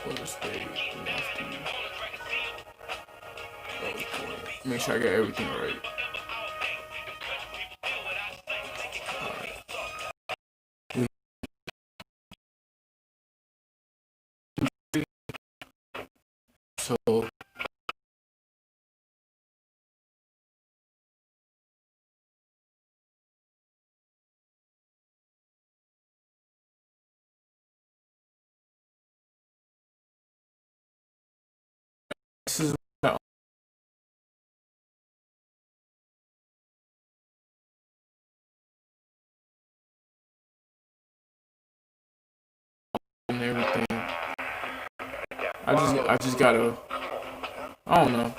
For the stage. Make sure I get everything right. So this is and everything. I just gotta. I don't know.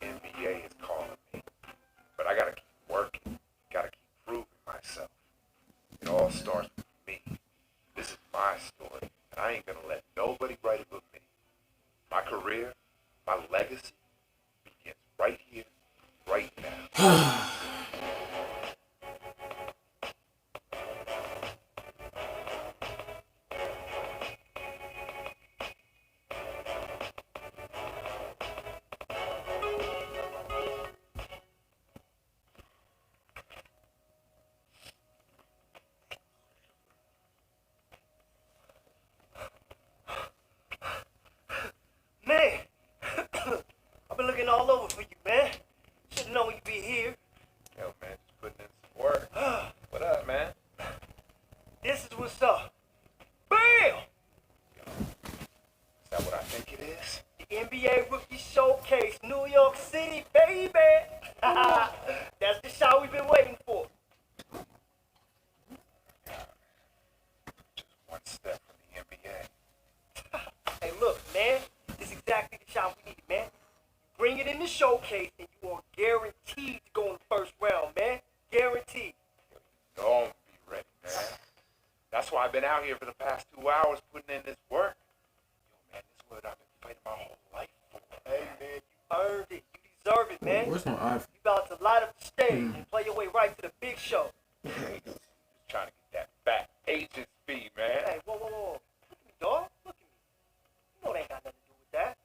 NBA is calling me, but I gotta keep working. Gotta keep proving myself. It all starts with me. This is my story, and I ain't gonna let nobody write it but me. My career, my legacy begins right here, right now. Man, I've been looking all over for you, man. Should've known you'd be here. Yo, man, just putting in some work. What up, man? This is what's up. Bam! Is that what I think it is? The NBA Rookie Showcase, New York City, baby! That's the shot we've been waiting for. Just one step from the NBA. Hey, look, man, this is exactly the shot we need, man. Bring it in the showcase, and you are guaranteed to go in the first round, man. Guaranteed. Don't be ready, man. That's why I've been out here for the past 2 hours putting in this work. Yo, man, this is what I've been fighting my whole life for. Hey, man, you earned it. You deserve it, man. Where's my iPhone? You about to light up the stage and play your way right to the big show. Just trying to get that fat agent fee, man. Hey, whoa. Look at me, dog. Look at me. You know it ain't got nothing to do with that.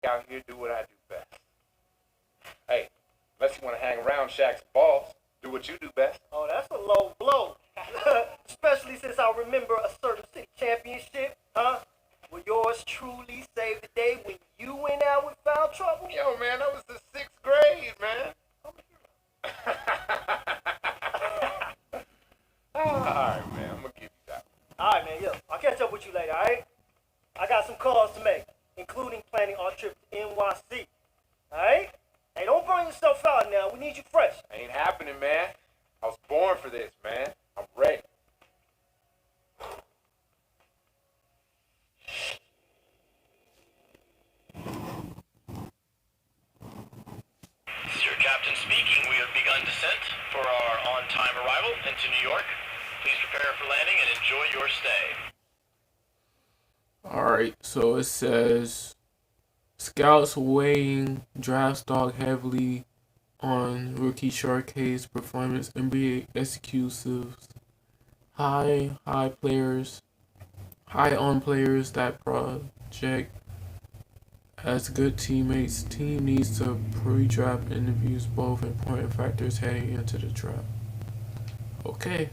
Out here, do what I do best. Hey, unless you want to hang around Shaq's balls, do what you do best. Oh, that's a low blow. Especially since I remember a certain city championship, huh? Where yours truly saved the day when you went out with foul trouble. Yo, man, that was the 6th grade, man. Alright, man, I'm gonna give you that one. Alright, man, yo. I'll catch up with you later, alright? I got some calls to make, including planning our trip to NYC. Alright? Hey, don't burn yourself out now. We need you fresh. Ain't happening, man. I was born for this, man. I'm ready. This is your captain speaking. We have begun descent for our on-time arrival into New York. Please prepare for landing and enjoy your stay. Alright, so it says scouts weighing draft stock heavily on rookie showcase performance, NBA exclusives, high on players that project as good teammates. Team needs to pre-draft interviews, both important factors heading into the draft. Okay.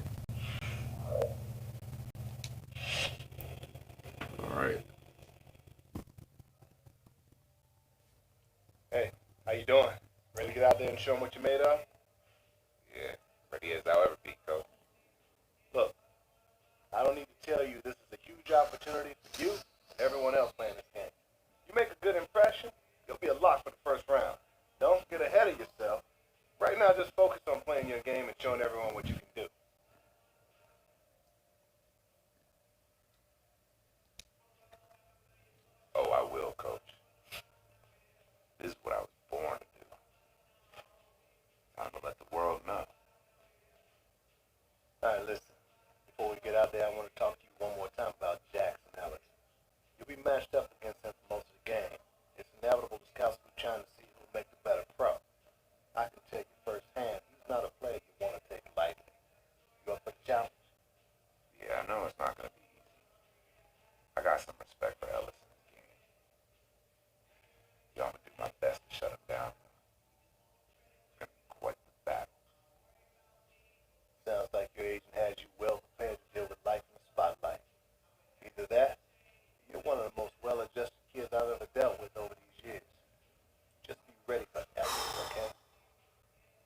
Alright. Hey, how you doing? Ready to get out there and show them what you made of? Yeah, ready as I'll ever be, coach. Look, I don't need to tell you this is a huge opportunity for you and everyone else playing this game. You make a good impression, you'll be a lock for the first round. Don't get ahead of yourself. Right now, just focus on playing your game and showing everyone what you can do. Oh, I will, coach. This is what I was born to do. wanted to let the world know. All right, listen. Before we get out there, I want to talk to you one more time about Jackson Ellis. You'll be matched up against him for most of the game. It's inevitable the scouts will be trying to see who will make the better pro. I can tell you firsthand, he's not a player you want to take lightly. You up for the challenge? Yeah, I know it's not going to be easy. I got some respect for Ellis in this game. I'm going to do my best to shut him down. It's going to be quite the battle. Sounds like your agent has you well prepared to deal with life in the spotlight. Either that, you're one of the most well-adjusted kids I've ever dealt with over these years. Just be ready for Ellis, okay?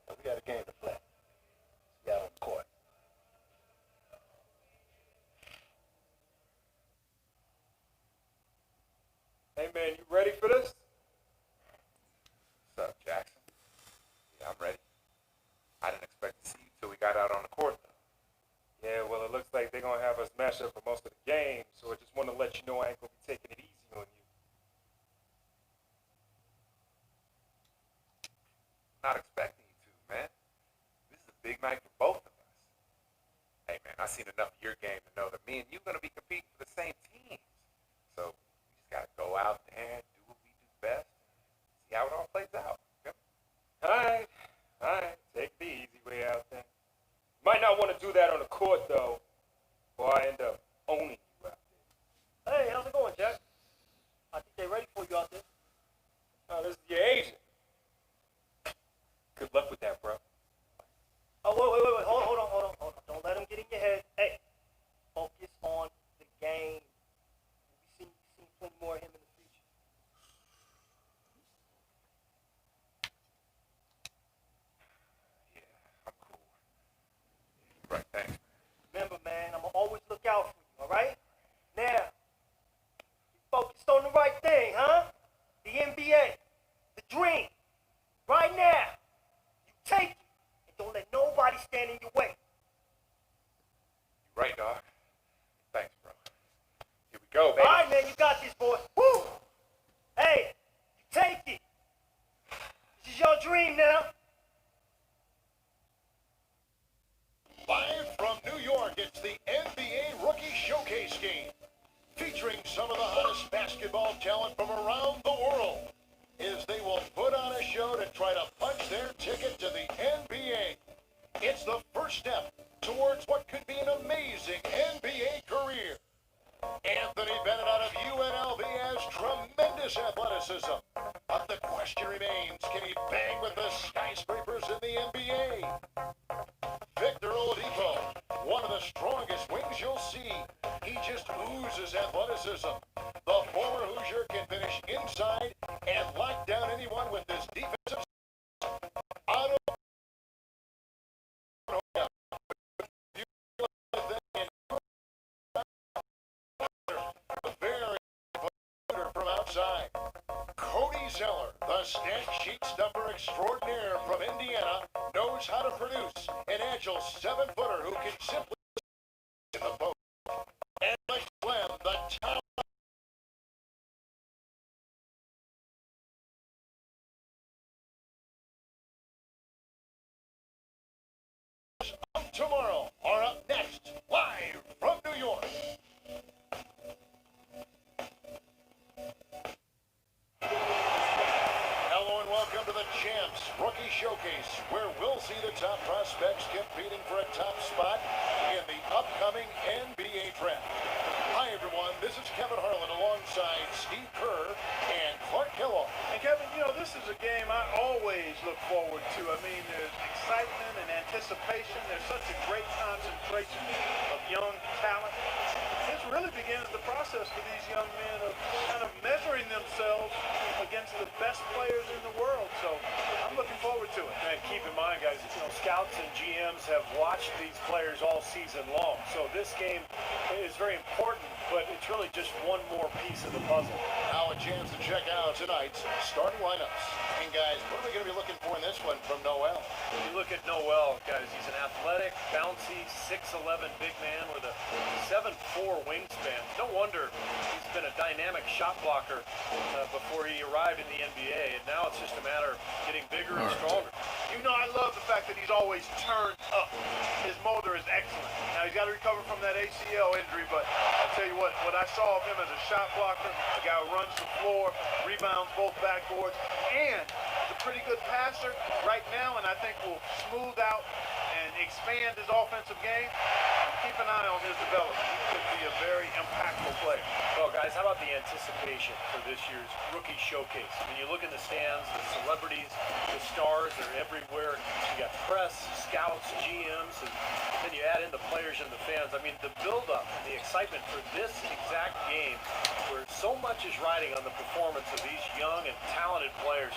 Now, we got a game to play. See you out on the court. Hey man, you ready for this? What's up, Jackson? Yeah, I'm ready. I didn't expect to see you till we got out on the court, though. Yeah, well, it looks like they're going to have us match up for most of the game, so I just want to let you know I ain't going to be taking it easy on you. Not expecting you to, man. This is a big night for both of us. Hey, man, I've seen enough of your game to know that me and you are going to be competing for the same teams. So we just got to go out there, do what we do best, and see how it all plays out. Yep. All right, take the easy way out there. Might not want to do that on the court, though, or I end up owning you out there. Hey, how's it going, Jack? I think they're ready for you out there. Oh, this is your agent. Good luck with that, bro. Oh, wait. Hold on. Don't let him get in your head. Hey, focus on the game. We've seen plenty more of him in the future. Yeah, I'm cool. Right, thanks. Remember, man, I'm gonna always look out for you, all right? Now, you focused on the right thing, huh? The NBA, the dream. Right now, you take it, and don't let nobody stand in your way. You right, dog. Thanks, bro. Here we go, baby. All right, man, you got this, boy. Woo! Hey, you take it. This is your dream now. Live from New York, it's the NBA Rookie Showcase game, featuring some of the hottest basketball talent from around the world, as they will put on a show to try to punch their ticket to the NBA. It's the first step towards what could be an amazing NBA career. Anthony Bennett out of UNLV has tremendous athleticism, but the question remains, can he bang with the skyscrapers in the NBA? Victor Oladipo, one of the strongest wings you'll see. He just oozes athleticism. The former Hoosier can finish inside and lock down anyone with his defensive. Otto very from outside. Cody Zeller, the stat sheet stuffer extraordinaire from Indiana, knows how to produce an agile 7-footer who can simply in the post. And Alex Lem, the top of tomorrow are up next, live from New York. Hello and welcome to the Champs Rookie Showcase, where we'll see the top prospects competing for a top spot in the upcoming NBA draft. Hi everyone, this is Kevin Harlan alongside Steve Kerr and Clark Kellogg. And Kevin, you know, this is a game I always look forward to. I mean, there's excitement and anticipation. There's such a great concentration of young talent. This really begins the process for these young men of kind of measuring themselves against the best players in the world. So I'm looking forward to it. And keep in mind, guys, you know, scouts and GMs have watched these players all season long. So this game is very important, but it's really just one more piece of the puzzle. Now a chance to check out tonight's starting lineups. And guys, what are we going to be looking for in this one from Noel? When you look at Noel, guys, he's an athletic, bouncy, 6'11" big man with a 7'4" wingspan. No wonder he's been a dynamic shot blocker before he arrived in the NBA, and now it's just a matter of getting bigger and stronger. You know, I love the fact fact that he's always turned up. His motor is excellent. Now, he's got to recover from that ACL injury, but I'll tell you what I saw of him as a shot blocker, a guy who runs the floor, rebounds both backboards, and is a pretty good passer right now, and I think will smooth out and expand his offensive game. Keep an eye on his development. He could be a very impactful player. Well, guys, how about the anticipation for this year's rookie showcase? When you look in the stands, the celebrities, the stars, they're everywhere. You got press, scouts, GMs, and then you add in the players and the fans. I mean, the build-up and the excitement for this exact game, where so much is riding on the performance of these young and talented players.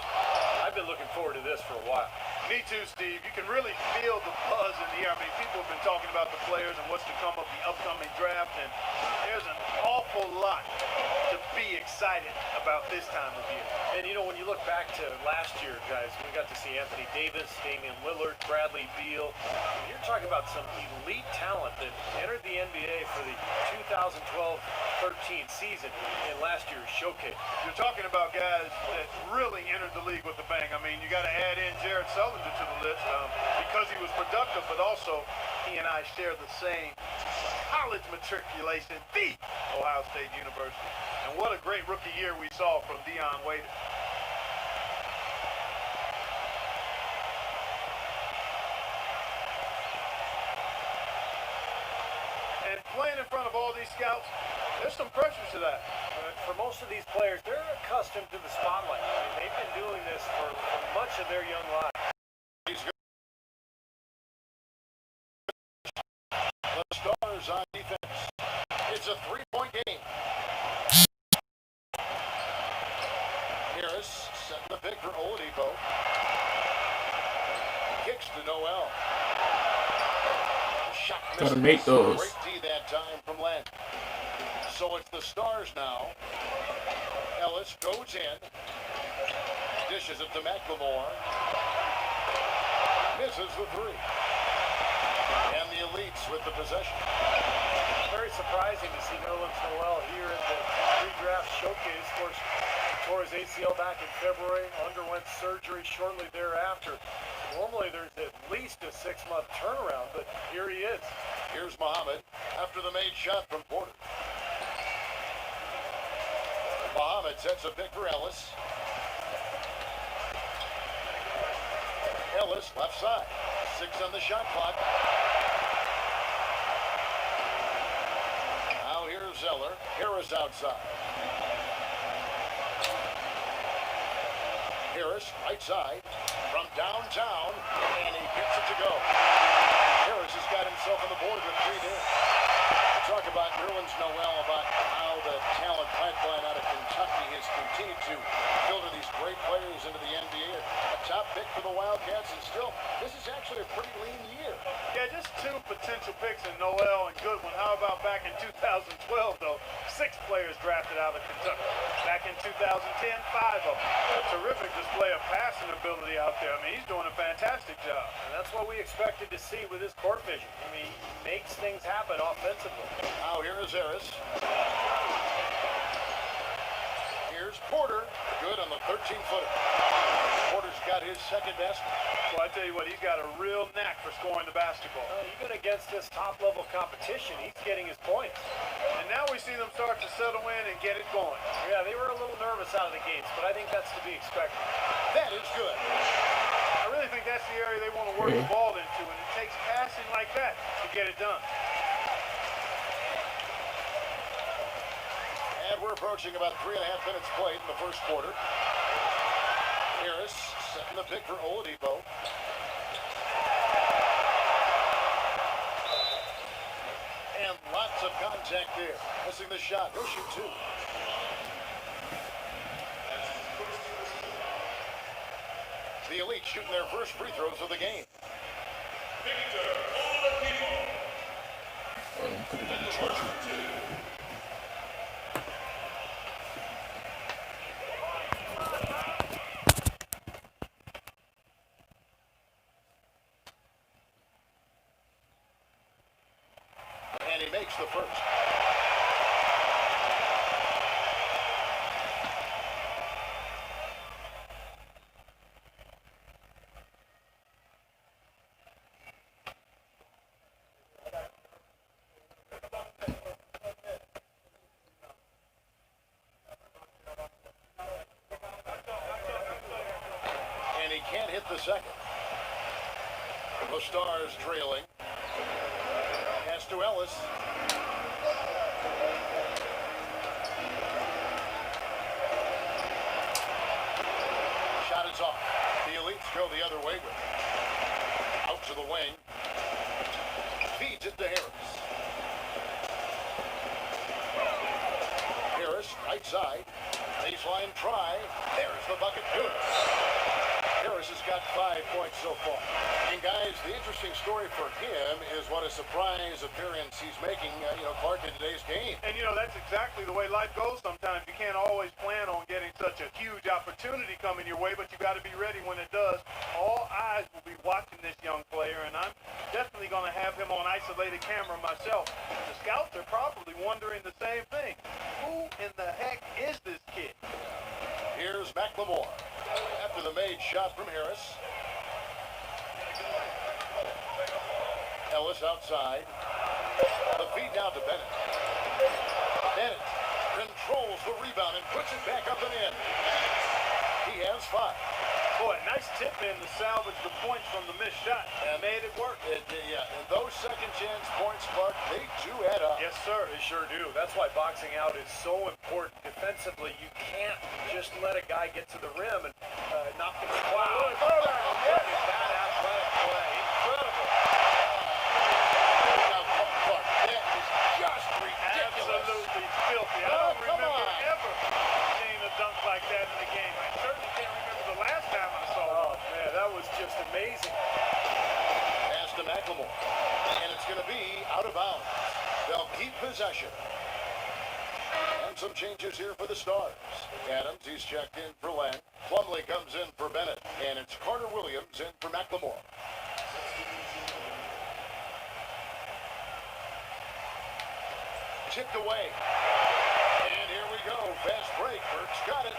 I've been looking forward to this for a while. Me too, Steve. You can really feel the buzz in the air. I mean, people have been talking about the players and what's to come of the upcoming draft, and there's an awful lot to be excited about this time of year. And, you know, when you look back to last year, guys, we got to see Anthony Davis, Damian Lillard, Bradley Beal. You're talking about some elite talent that entered the NBA for the 2012-13 season in last year's showcase. You're talking about guys that really entered the league with a bang. I mean, you got to add in Jared Sullivan to the list because he was productive, but also he and I share the same college matriculation, the Ohio State University. And what a great rookie year we saw from Dion Waiters. And playing in front of all these scouts, there's some pressure to that. For most of these players, they're accustomed to the spotlight. I mean, they've been doing this for much of their young lives. The Stars on defense. It's a three-point game. Harris setting the pick for Oladipo. Kicks to Noel. Shot Gotta misses. make those. Great D that time from Len. So it's the Stars now. Ellis goes in. Dishes it to McLemore. Misses the three. And the Elites with the possession. Very surprising to see Nerlens Noel here at the pre-draft showcase. Of course, tore his ACL back in February, underwent surgery shortly thereafter. Normally there's at least a 6-month turnaround, but here he is. Here's Muhammad after the made shot from Porter. Muhammad sets a pick for Ellis. Ellis left side. 6 on the shot clock. Now here's Zeller. Harris outside. Harris right side from downtown, and he gets it to go. Harris has got himself on the board with 3 there. Talk about Nerlens Noel, about how the talent pipeline out of Kentucky has continued to filter these great players into the NBA. A top pick for the Wildcats, and still, this is actually a pretty lean year. Yeah, just 2 potential picks in Noel and Goodwin. How about back in 2012, though? 6 players drafted out of Kentucky. Back in 2010, 5 of them. A terrific display of passing ability out there. I mean, he's doing a fantastic job. And that's what we expected to see with his court vision. I mean, he makes things happen offensively. Now here is Harris. Here's Porter. Good on the 13-footer. Porter's got his second basket. Well, I tell you what, he's got a real knack for scoring the basketball. Even against this top-level competition, he's getting his points. And now we see them start to settle in and get it going. Yeah, they were a little nervous out of the gates, but I think that's to be expected. That is good. I really think that's the area they want to work the ball into, and it takes passing like that to get it done. And we're approaching about 3.5 minutes played in the first quarter. Harris setting the pick for Oladipo. And lots of contact there. Missing the shot. He'll shoot 2. The Elite shooting their first free throws of the game. Put it in the charger. And he makes the first. hit the second. The Stars trailing. Pass to Ellis. Shot is off. The Elites go the other way with it. Out to the wing. Feeds it to Harris. Harris, right side. Baseline try. There's the bucket. Good. Harris has got 5 points so far. And guys, the interesting story for him is what a surprise appearance he's making, Clark, in today's game. And, that's exactly the way life goes sometimes. You can't always plan on getting such a huge opportunity coming your way, but you got to be ready when it does. All eyes will be watching this young player, and I'm definitely going to have him on isolated camera myself. The scouts are probably wondering the same thing. Who in the heck is this kid? Here's McLemore after the made shot from Harris. Ellis outside. The feed now to Bennett. Bennett controls the rebound and puts it back up and in. He has 5. Boy, nice tip in to salvage the points from the missed shot. And made it work. And those second chance points, Clark, they do add up. Yes, sir. They sure do. That's why boxing out is so important defensively. You can't just let a guy get to the rim and knock him. Wow. Bad athletic play. Incredible. Now, Clark, that is just ridiculous. Absolutely filthy. I don't remember ever seeing a dunk like that in the game. I certainly can't remember the last time I saw one. Oh, man, that was just amazing. Pass to McLemore. And it's going to be out of bounds. They'll keep possession. And some changes here for the Stars. Adams, he's checked in for Len. Plumlee comes in for Bennett. And it's Carter Williams in for McLemore. Tipped away. And here we go. Fast break. Burks got it.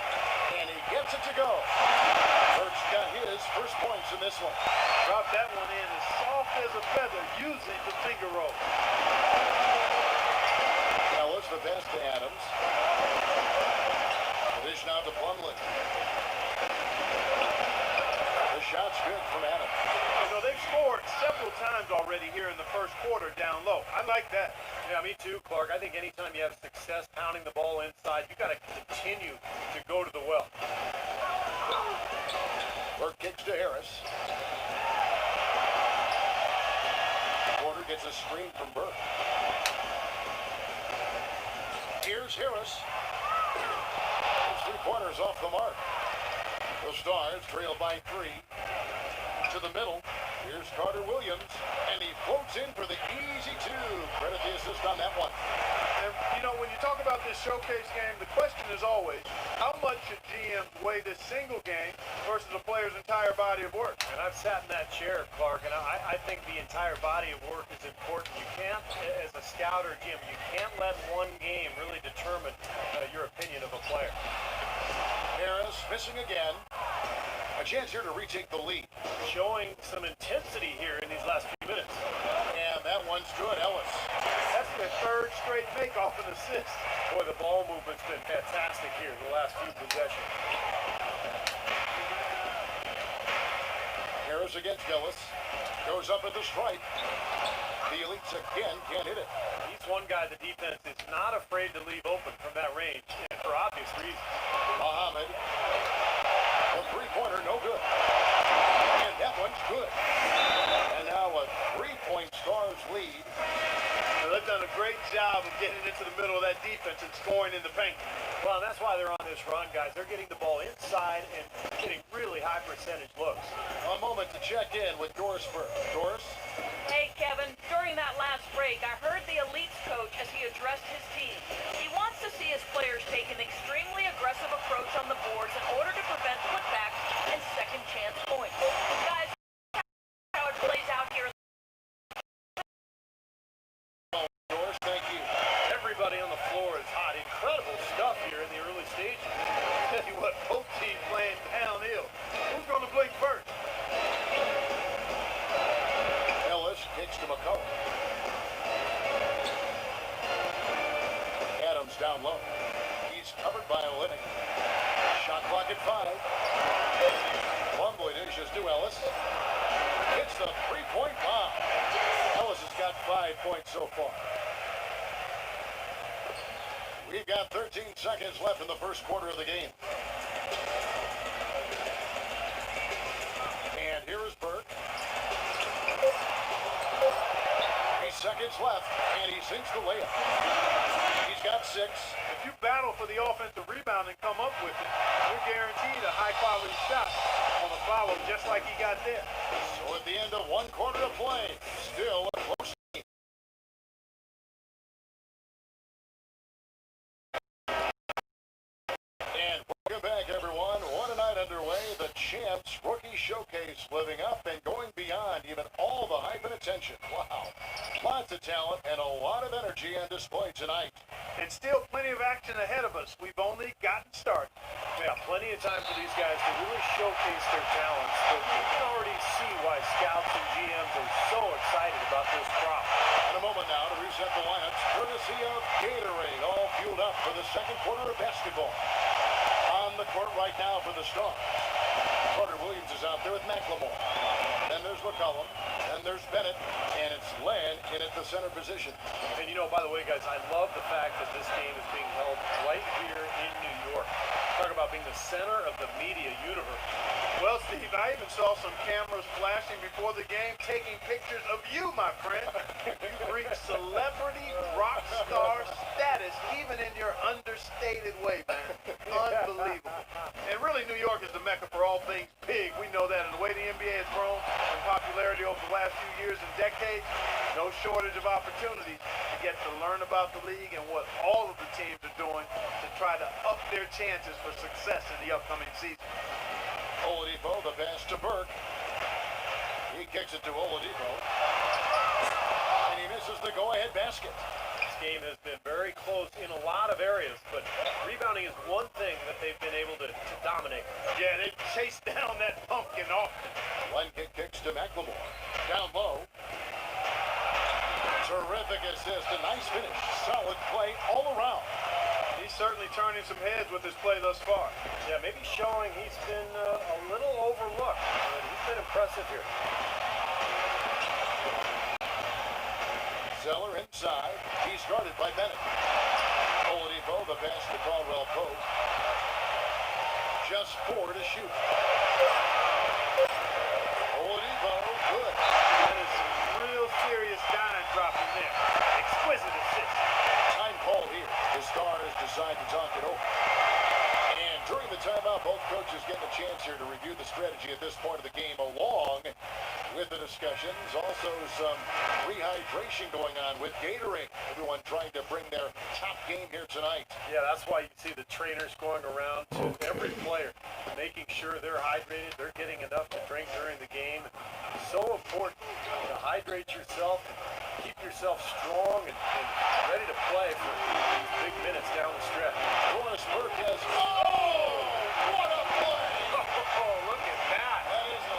And he gets it to go. Burks got his first points in this one. Dropped that one in as soft as a feather using the finger roll. Ellis, the pass to Adams. The dish now to Plumlee. The shot's good from Adams. They've scored several times already here in the first quarter down low. I like that. Yeah, me too, Clark. I think anytime you have success pounding the ball inside, you got to continue to go to the well. Burke kicks to Harris. Porter gets a screen from Burke. Here's Harris. His 3 pointers off the mark. The Stars trail by 3. To the middle. Here's Carter Williams. And he floats in for the easy 2. Credit the assist on that one. And, when you talk about this showcase game, the question is always, how much should GMs weigh this single game versus a player's entire body of work? And I've sat in that chair, Clark, and I think the entire body of work is important. You can't, as a scout or GM, you can't let one game really determine your opinion of a player. Harris missing again. A chance here to retake the lead. Showing some intensity here in these last few minutes. And that one's good, Ellis. That's their third straight make-off and assist. Boy, the ball movement's been fantastic here the last few possessions. Harris against Gillis. Goes up at the stripe. The Elites again can't hit it. He's one guy the defense is not afraid to leave open from that range, and for obvious reasons. Muhammad. A 3-pointer, no good. And that one's good. And now a 3-point Stars lead. They've done a great job of getting into the middle of that defense and scoring in the paint. Well, and that's why they're on this run, guys. They're getting the ball inside and getting really high percentage looks. A moment to check in with Doris Burke. Doris? Hey, Kevin. During that last break, I heard the Elites coach as he addressed his team. He wants to see his players take an extremely aggressive approach on the boards in order to prevent putbacks and second chance points. Guys, how it plays out here. Doris, thank you. Everybody on the floor is hot. Incredible stuff here in the early stages. Tell you what, both teams playing downhill. Who's going to blink first? Ellis kicks to McCullough. Adams down low. He's covered by Olynyk. Shot clock at 5. Plumlee dishes to Ellis. Hits the three-point bomb. Ellis has got 5 points so far. We've got 13 seconds left in the first quarter of the game. And here is Burke. 3 seconds left, and he sinks the layup. He's got 6. If you battle for the offensive rebound and come up with it, you're guaranteed a high-quality shot on the follow, just like he got there. So at the end of 1 quarter of play, still a close game. And welcome back, everyone. What a night underway. The Champs Rookie Showcase living up and going beyond even all the hype and attention. Wow. Lots of talent and a lot of energy on display tonight. And still plenty of action ahead of us. We've only gotten started. Yeah, plenty of time for these guys to really showcase their talents, but you can already see why scouts and GMs are so excited about this crop. In a moment now to reset the lineups, courtesy of Gatorade, all fueled up for the second quarter of basketball. On the court right now for the Stars. Carter Williams is out there with McLemore. Then there's McCollum. Then there's Bennett. And it's Len in at the center position. And you know, by the way, guys, I love the fact that this game is being held right here in New York. Talk about being the center of the media universe. Well, Steve, I even saw some cameras flashing before the game, taking pictures of you, my friend. You bring celebrity rock star status, even in your understated way, man. Unbelievable. And really, New York is the mecca for all things big. We know that. And the way the NBA has grown in popularity over the last few years and decades, no shortage of opportunities to get to learn about the league and what all of the teams are doing to try to up their chances for success in the upcoming season. Oladipo, the pass to Burke. He kicks it to Oladipo. And he misses the go-ahead basket. This game has been very close in a lot of areas, but rebounding is one thing that they've been able to dominate. Yeah, they chased down that pumpkin often. One kick kicks to McLemore. Down low. Terrific assist. A nice finish. Solid play all around. He's certainly turning some heads with his play thus far. Yeah, maybe showing he's been a little overlooked, but he's been impressive here. Zeller inside. He's guarded by Bennett. Oladipo, the pass to Caldwell Pope. Just 4 to shoot. Oladipo, good. That is some real serious dime dropping there. Exquisite assist. Time call here. The Stars decide to talk it over. And during the timeout, both coaches getting a chance here to review the strategy at this point of the game, along with the discussions. Also some rehydration going on with Gatorade. Everyone trying to bring their top game here tonight. Yeah, that's why you see the trainers going around to every player, making sure they're hydrated, they're getting enough to drink during the game. So important to hydrate yourself, keep yourself strong and ready to play for these big minutes down the stretch. Horace Burke has... Oh! What a play! Oh, look at that. That is a...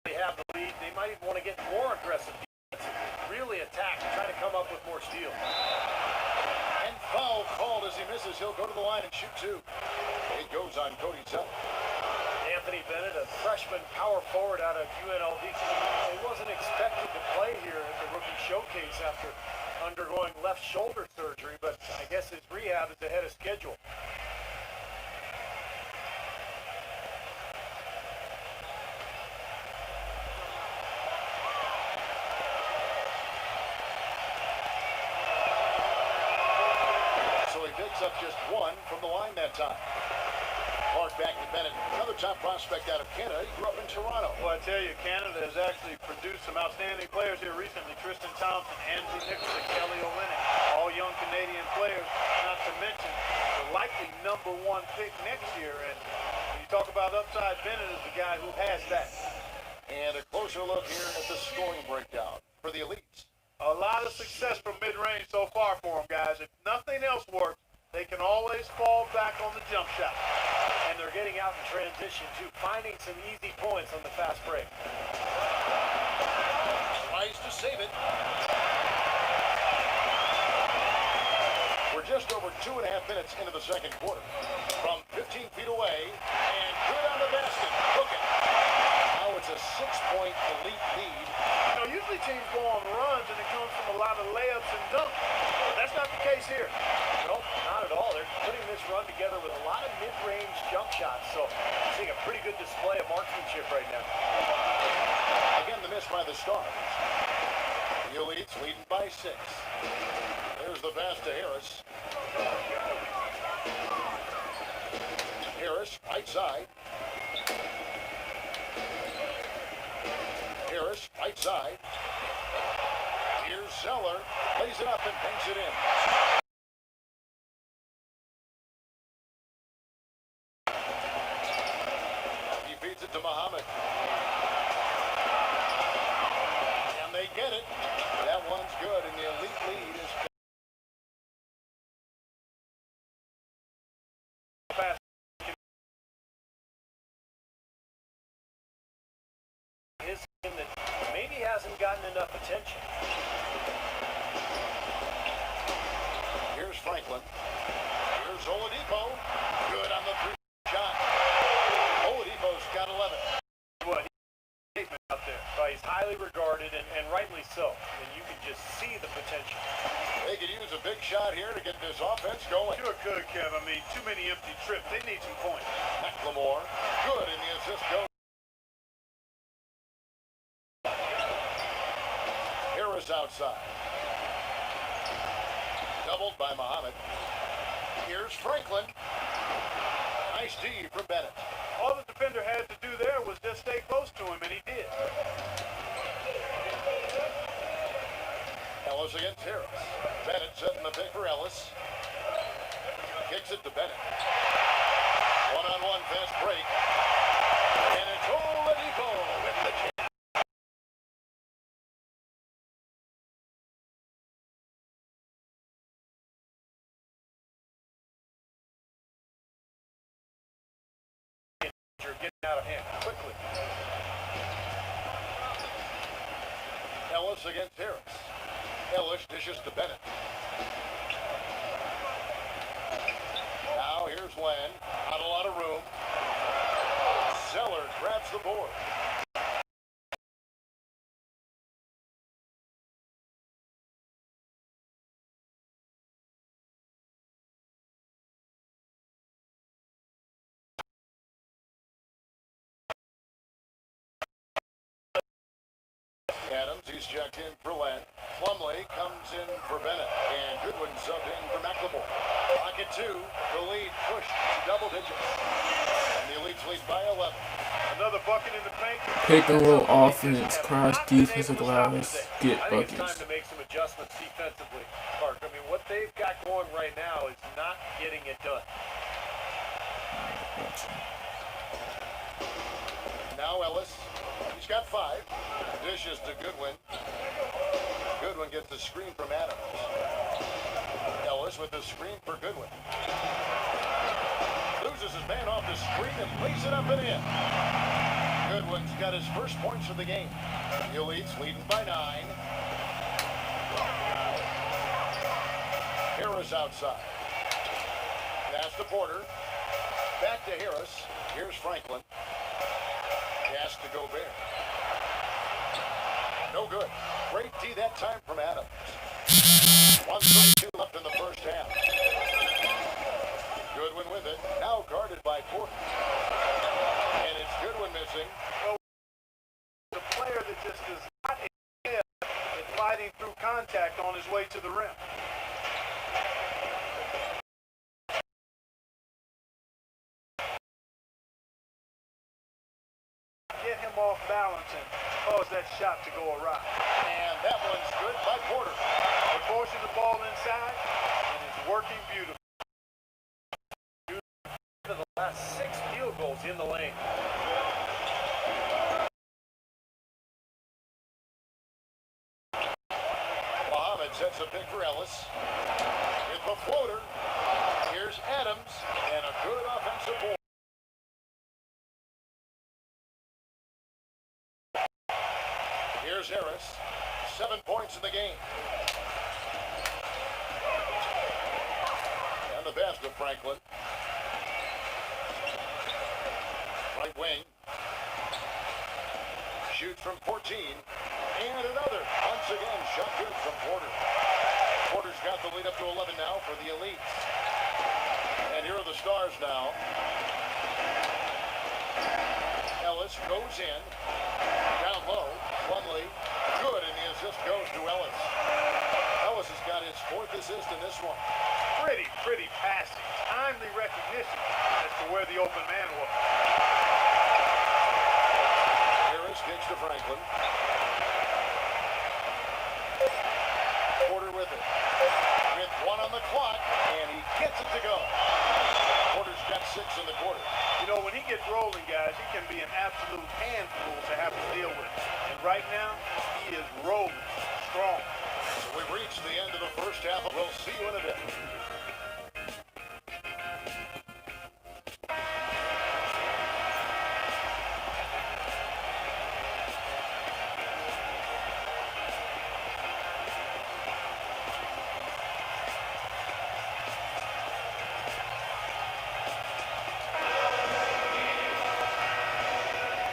They have the lead. They might even want to get more aggressive defense, really attack and try to come up with more steals. And foul called as he misses. He'll go to the line and shoot 2. It goes on Cody Zeller. Anthony Bennett, a freshman power forward out of UNLV. He wasn't expected to play here at the rookie showcase after undergoing left shoulder surgery, but I guess his rehab is ahead of schedule. So he picks up just 1 from the line that time. Clark back to Bennett, another top prospect out of Canada. He grew up in Toronto. Well, I tell you, Canada has actually produced some outstanding players here recently. Tristan Thompson, Andrew Nicholson, Kelly Olynyk, all young Canadian players, not to mention the likely #1 pick next year. And when you talk about upside, Bennett is the guy who has that. And a closer look here at the scoring breakdown for the Elites. A lot of success from mid-range so far for them, guys. If nothing else works, they can always fall back on the jump shot. And they're getting out in transition, too, finding some easy points on the fast break. Tries to save it. 2.5 minutes into the second quarter. From 15 feet away, and good on the basket. Look it. Now it's a 6-point elite lead. You know, usually teams go on runs and it comes from a lot of layups and dunks. But that's not the case here. No, not at all. They're putting this run together with a lot of mid-range jump shots. So I'm seeing a pretty good display of marksmanship right now. Again, the miss by the Stars. The Elites leading by 6. There's the pass to Harris. Harris, right side. Harris, right side. Here's Zeller. Lays it up and banks it in. He feeds it to Muhammad. And they get it. That one's good, and the elite lead is... His team that maybe hasn't gotten enough attention. Here's Franklin. Here's Oladipo. Good on the 3 shot. Oladipo's got 11. What he's out there. He's highly regarded and rightly so. I mean, you can just see the potential. They could use a big shot here to get this offense going. Sure could, Kev. I mean, too many empty trips. They need some points. McLemore. Good in the assist goes. Harris outside. Doubled by Muhammad. Here's Franklin. Nice D from Bennett. All the defender had to do there was just stay close to him, and he did. Ellis against Harris. Bennett setting the pick for Ellis. Kicks it to Bennett. One-on-one fast break. And it's Oladipo with the jam. Getting out of hand quickly. Ellis against Harris. Ellis dishes to Bennett. Now here's Len. Not a lot of room. Zeller grabs the board. Adams, he's checked in for Len. Plumlee comes in for Bennett. And Goodwin subbed in for McLemore. Pocket 2. The lead pushed to double digits. And the Elites lead by 11. Another bucket in the paint. Pick and roll offense, crash defensive glass, get I think it's buckets. time to make some adjustments defensively, Clark. I mean, what they've got going right now is not getting it done. Now Ellis. He's got 5. Dishes to Goodwin. Goodwin gets the screen from Adams. Ellis with the screen for Goodwin. Loses his man off the screen and lays it up and in. Goodwin's got his first points of the game. The Elites leading by 9. Harris outside. Pass to Porter. Back to Harris. Here's Franklin. Pass to Gobert. No good. Great D that time from Adams. 1:32 left in the first half. Goodwin with it. Now guarded by Porter. And it's Goodwin missing. The player that just is not at fighting through contact on his way to the rim. Get him off balance and cause that shot to go awry. And that one's good by Porter. They're forcing the ball inside, and it's working beautifully. The last 6 field goals in the lane. Muhammad sets a pick for Ellis. It's a floater. Here's Adams and a good offensive board. Here's Harris. 7 points in the game. Franklin. Right wing. Shoots from 14. And another. Once again, shot good from Porter. Porter's got the lead up to 11 now for the Elites. And here are the Stars now. Ellis goes in. Down low. Plumlee. Good, and the assist goes to Ellis. Ellis has got his 4th assist in this one. Pretty passing. Timely recognition as to where the open man was. Harris kicks to Franklin. Porter with it. With 1 on the clock, and he gets it to go. Porter's got 6 in the quarter. You know, when he gets rolling, guys, he can be an absolute handful to have to deal with. And right now, he is rolling strong. So we've reached the end of the first half. We'll see you in a bit.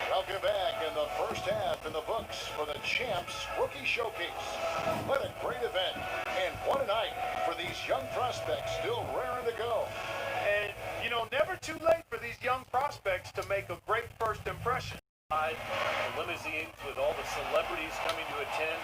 Welcome back in the first half in the books for the Champs Rookie Showcase. What a great event, and what a night for these young prospects still raring to go. And, you know, never too late for these young prospects to make a great first impression. The limousines with all the celebrities coming to attend.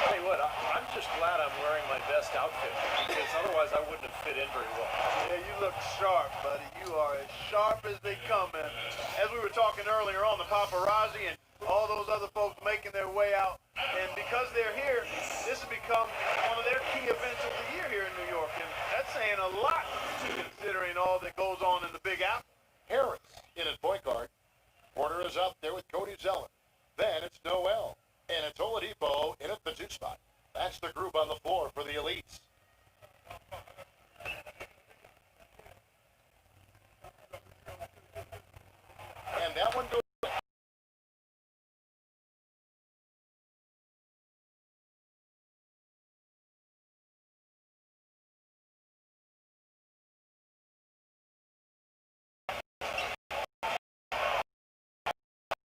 Tell you what, I'm just glad I'm wearing my best outfit, because otherwise I wouldn't have fit in very well. Yeah, you look sharp, buddy. You are as sharp as they come. And as we were talking earlier on, the paparazzi and all those other folks making their way out. And because they're here, this has become one of their key events of the year here in New York. And that's saying a lot considering all that goes on in the Big Apple. Harris in at point guard. Porter is up there with Cody Zeller. Then it's Noel. And it's Oladipo in at the 2 spot. That's the group on the floor for the Elites. And that one goes.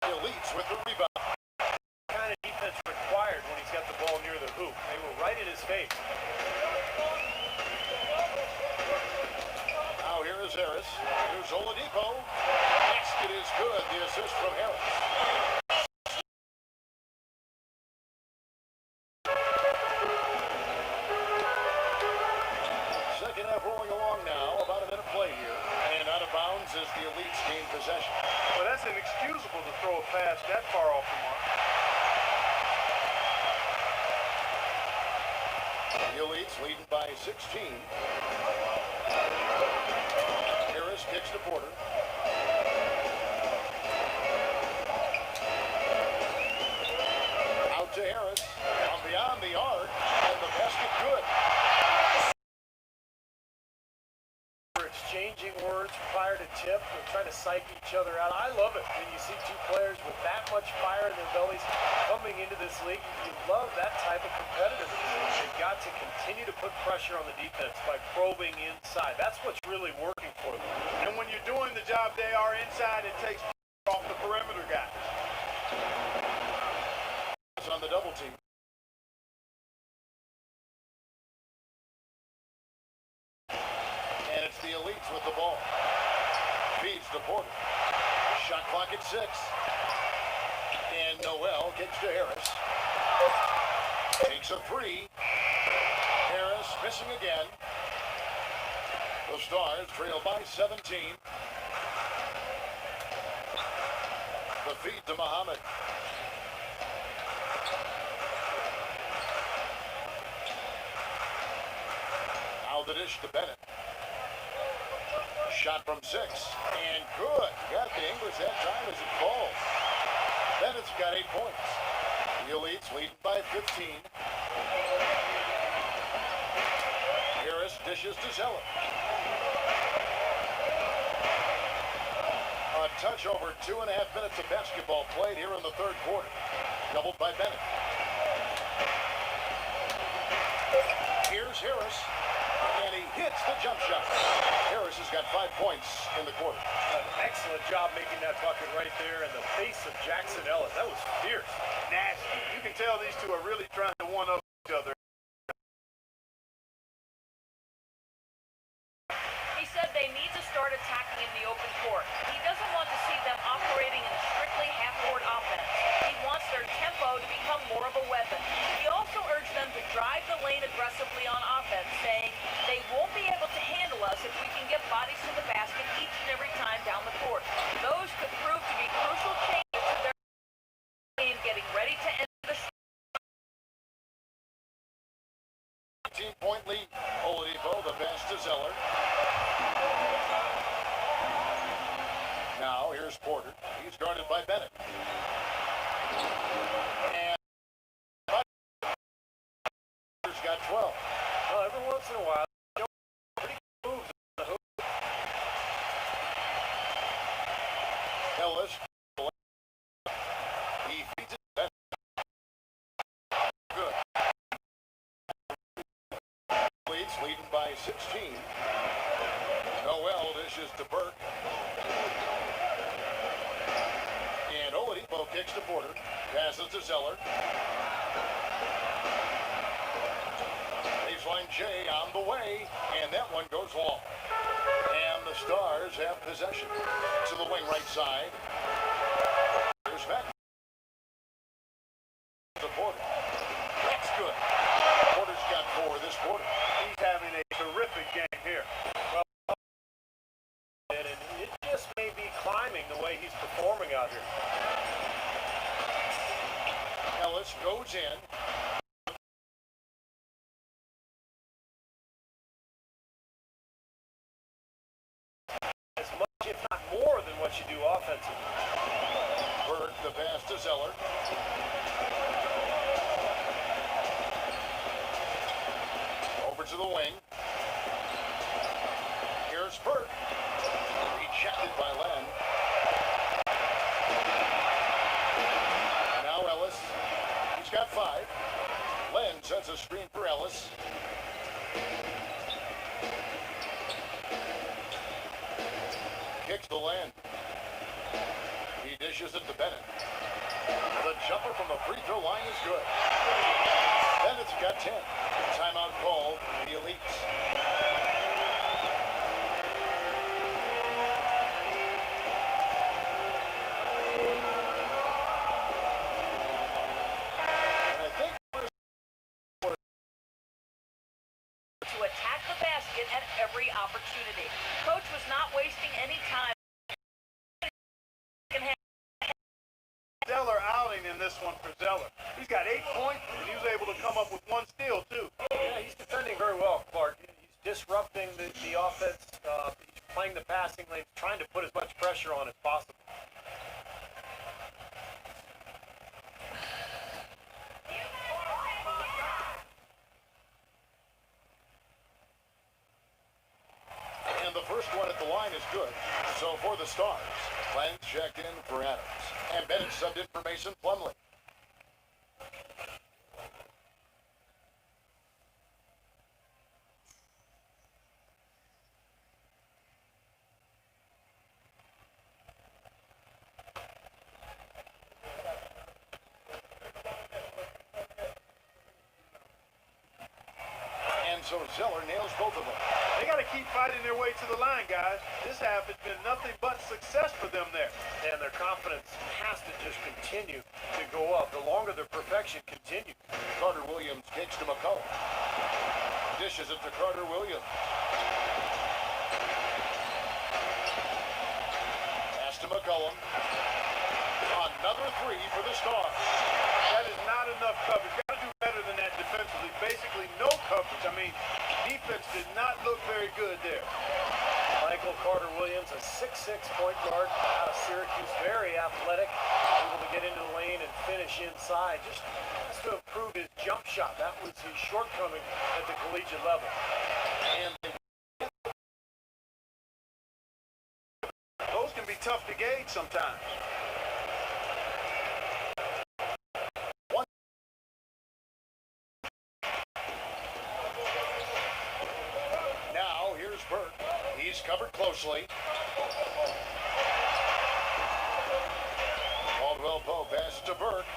Elites with the rebound. Kind of defense required when he's got the ball near the hoop. They were right in his face. Now here is Harris. Here's Oladipo. Basket is good. The assist from Harris. Second half rolling along now. About a minute play here. And out of bounds as the Elites gain possession. Well, that's inexcusable to throw a pass that far off the mark. The Elites leading by 16. Harris kicks to Porter. Out to Harris. From beyond the arc. And the basket good. We're exchanging words prior to tip. We're trying to psych each other out. I love it when you see 2 players with that much fire in their bellies coming into this league. You love that type of competitiveness. They've got to continue to put pressure on the defense by probing inside. That's what's really working for them. And when you're doing the job they are inside, it takes off the perimeter guys. It's on the double team. And it's the Elites with the ball. Feeds to Porter. Shot clock at 6. And Noel kicks to Harris. Takes a 3. Harris missing again. The Stars trail by 17. The feed to Muhammad. Now the dish to Bennett. Shot from 6. And good. Got the English that time as it falls. Bennett's got 8 points. The Elites leading by 15. Harris dishes to Zeller. A touch over 2.5 minutes of basketball played here in the third quarter. Doubled by Bennett. Here's Harris. And he hits the jump shot. Harris has got 5 points in the quarter. An excellent job making that bucket right there in the face of Jackson Ellis. That was fierce. Nasty. You can tell these two are really trying to one-up each other. He said they need to start attacking in the open court. He doesn't want to see them operating in a strictly half-court offense. He wants their tempo to become more of a weapon. He also urged them to drive the lane aggressively on offense, saying they won't be able to handle us if we can get bodies to the basket each and every time down the court. Those could prove to be crucial changes to their game getting ready to end the 18-point lead. Oladipo, the pass to Zeller. Now, here's Porter. He's guarded by Bennett. And Porter's got 12. Well, every once in a while, pretty good moves on the hoop. Ellis. He feeds it. That's good. Leading by 16. Noel dishes to Burke. And Oladipo kicks to Porter. Passes to Zeller. Baseline J on the way. And that one goes long. And the Stars have possession. To the wing right side. Here's back to Porter. That's good. Porter's got 4 this quarter. He's having a terrific game here. And it just may be climbing the way he's performing out here. Ellis goes in. As much, if not more, than what you do offensively. Burke, the pass to Zeller. Over to the wing. Here's Burke. Rejected by Len. Now Ellis. He's got 5. Len sets a screen for Ellis. Kicks to Len. He dishes it to Bennett. The jumper from the free throw line is good. Bennett's got 10. Timeout called the Elites. And I think to attack the basket at every opportunity. Coach was not wasting any time. Zeller outing in this one for Zeller. He's got 8 points, and he was able to come up with 1 steal, too. Yeah, he's defending very well, Clark. He's disrupting the offense. He's playing the passing lane, trying to put as much pressure on as possible. And the first one at the line is good. So for the Stars, Clance checked in for Adams. And Bennett subbed in for Mason Plumlee. And so Zeller nails both of them. They got to keep fighting their way to the line, guys. This half has been nothing but success for them there. And their confidence has to just continue to go up the longer their perfection continues. Carter Williams kicks to McCollum. Dishes it to Carter Williams. Pass to McCollum. Another 3 for the Stars. That is not enough coverage. Got to do better than that defensively. Basically, no coverage. I mean, defense did not look very good there. Michael Carter Williams, a 6'6" point guard out of Syracuse, very athletic, able to get into the lane and finish inside. Just has to improve his jump shot. That was his shortcoming at the collegiate level. And Those can be tough to gauge sometimes. now covered closely. Caldwell Pope passes to Burke.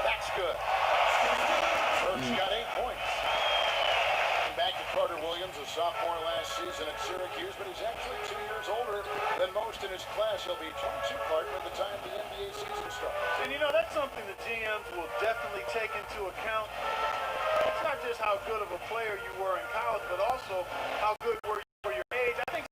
That's good. Burke's got 8 points. Back to Carter Williams, a sophomore last season at Syracuse, but he's actually 2 years older than most in his class. He'll be 22 partner at the time the NBA season starts. And you know, that's something the GMs will definitely take into account. It's not just how good of a player you were in college, but also how good were you for your age. I think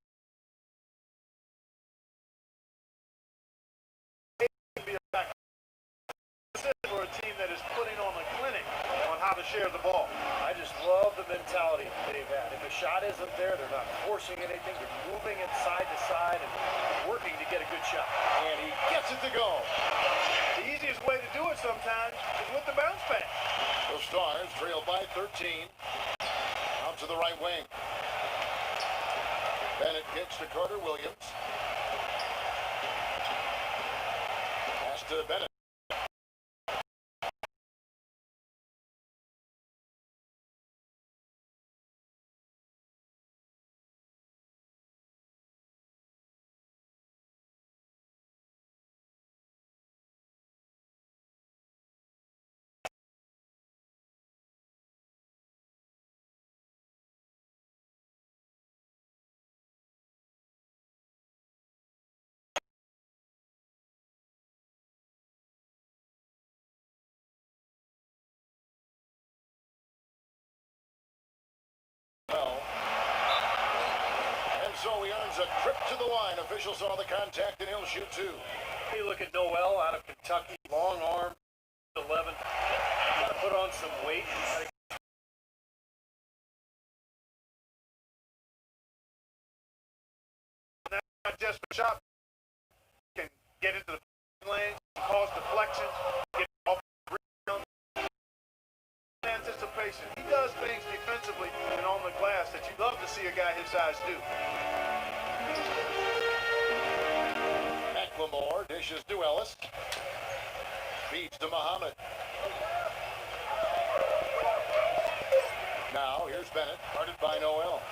for a team that is putting on a clinic on how to share the ball. I just love the mentality they've had. If a shot isn't there, they're not forcing anything. They're moving it side to side and working to get a good shot. And he gets it to go. The easiest way to do it sometimes is with the bounce pass. The Stars trail by 13. Out to the right wing. Bennett kicks to Carter Williams. Pass to Bennett. And so he earns a trip to the line. Officials saw the contact and he'll shoot 2. You look at Noel out of Kentucky, long arm, 11. Got to put on some weight. Not just a shot, can get into the lane, cause deflection, get off the rebound. Anticipation. He does things defensively and on the glass that you love to see a guy his size do. McLemore dishes to Ellis. Feeds to Muhammad. Now here's Bennett, guarded by Noel.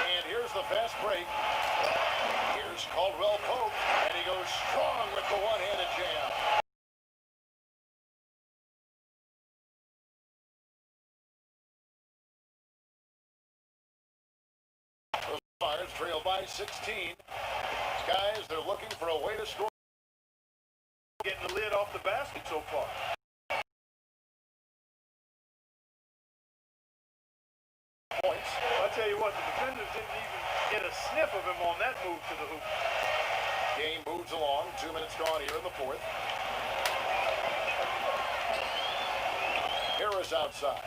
And here's the fast break. Here's Caldwell Pope, and he goes strong with the one-handed jam. The Stars trail by 16. Guys, they're looking for a way to score. Getting the lid off the basket so far. Points. I'll tell you what, the defenders didn't even get a sniff of him on that move to the hoop. Game moves along. 2 minutes gone here in the fourth. Harris outside.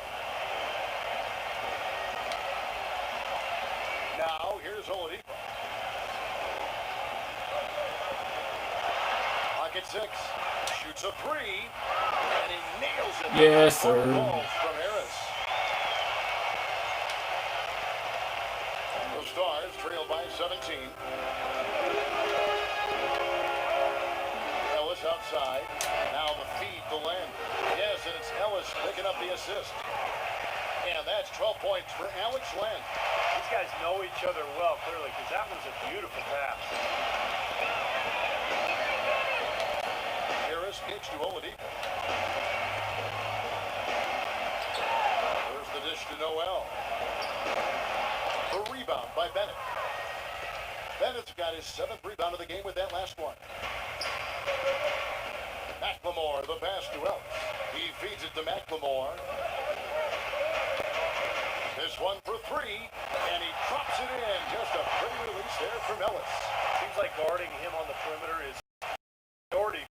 Now, here's Oladipo. Pocket 6. Shoots a 3. And he nails it. Yes, sir. Balls from Harris. The Stars trail by 17. Ellis outside. Now the feed to Len. Yes, and it's Ellis picking up the assist. And that's 12 points for Alex Len. These guys know each other well, clearly, because that was a beautiful pass. Harris kicks to Oladipo. There's the dish to Noel. The rebound by Bennett. Bennett's got his 7th rebound of the game with that last one. McLemore, the pass to Ellis. He feeds it to McLemore. This one for 3, and he drops it in. Just a pretty release there from Ellis. Seems like guarding him on the perimeter is priority.